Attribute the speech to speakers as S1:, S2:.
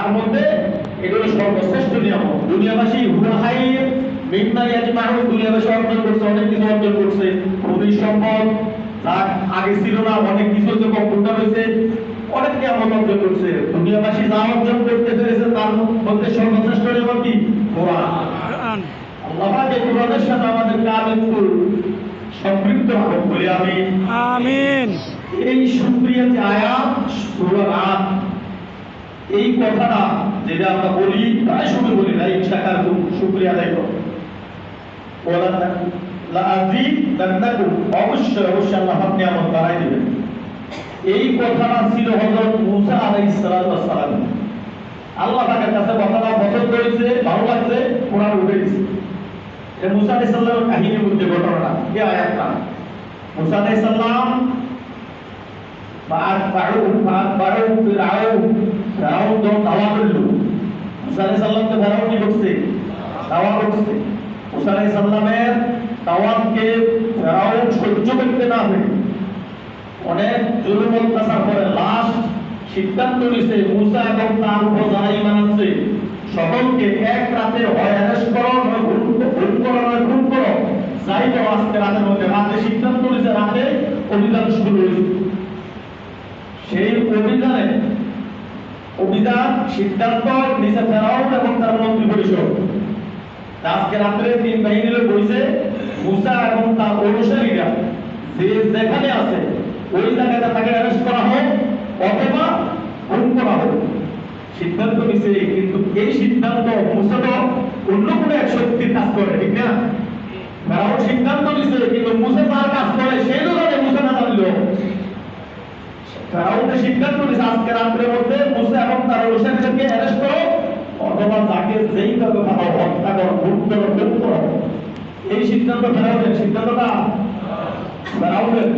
S1: তার মধ্যে এগুলো সর্বশ্রেষ্ঠ নিয়ামত। দুনিয়াবাসী হুয়া খাইর মিম্মা ইয়াজমাউন, দুনিয়াবাসী অর্জন করছে, অনেক কিছু অর্জন করছে, ভূমি সম্পদ যা আগে ছিল না, অনেক কিছু যে কম্পিউটার হয়েছে, অনেক নিয়ামত অর্জন করছে। দুনিয়াবাসী যা অর্জন করতে পেরেছে তার মধ্যে সর্বশ্রেষ্ঠ নিয়ামত কি? কোরআন। আল্লাহ পাক এই কোরআনের সাথে আমাদেরকে আমৃত্যু সম্পৃক্ত হোক বলে আমিন।
S2: আমিন।
S1: এই শুকরিয়া যে আয়াত সূরা রাত, এই কথাটা যেটা আমরা বলি প্রায় সময় বলি না, ইচ্ছাকার শুকরিয়া আদায় করো, ওয়ালা লাযিদান্নাকুম, অবশ্যই অবশ্যই আল্লাহ পাক নিয়ামত বাড়াই দিবেন। এই কথাটা ছিল হযরত মূসা আলাইহিস সালাতু ওয়াস সালাম। আল্লাহ পাকের কাছে কথাটা পছন্দ হয়েছে, ভালো লাগছে, কোরআন উঠে দিয়েছে। এটা মূসা আলাইহিস সালামের কাহিনীর মধ্যে ঘটনাটা, এই আয়াতটা। মূসা আলাইহিস সালাম ফিরআউন যখন দাওয়া করলো, মূসা আলাইহিস সালামকে ফিরআউন কি করছে? দাওয়া করছে। মূসা আলাইহিস সালামের দাওয়াতকে ফিরআউন সহ্য করতে না পেরে অনেক জুলুম অত্যাচার করে লাস্ট সিদ্ধান্ত নিয়েছে মূসা এবং তার উপর যারা ঈমান আনছে সকলকে এক রাতে হয় অ্যারেস্ট করো, নয় খুন করো, নয় খুন করো, যাই করো আজকে রাতের মধ্যে। রাতে সিদ্ধান্ত নিয়েছে, রাতে অভিযান শুরু হয়েছে। সেই অভিযান সিদ্ধান্ত নিচে ফেরাউন এবং তার মন্ত্রী পরিষদ। আজকে রাত্রে তিন বাহিনী লোক বইছে, মূসা এবং তার অনুসারীরা যে যেখানে আছে ওই জায়গাটা তাকে অ্যারেস্ট করা হোক অথবা খুন করা হোক, সিদ্ধান্ত নিছে। কিন্তু এই সিদ্ধান্ত মূসা তো অন্য কোনো এক শক্তির কাজ করে, ঠিক না? ফেরাউন সিদ্ধান্ত নিছে, কিন্তু মূসা তার কাজ করে সেই জানে মূসা না জানলো। ফেরাউন সিদ্ধান্ত নিছে আজকে রাত্রের মধ্যে মূসা এবং তার অনুসারীদেরকে অ্যারেস্ট করো অথবা যাকে যেই ভাবে পারো হত্যা করো, খুন করো, খুন করো। এই সিদ্ধান্ত ফেরাউনের, সিদ্ধান্তটা ফেরাউনের।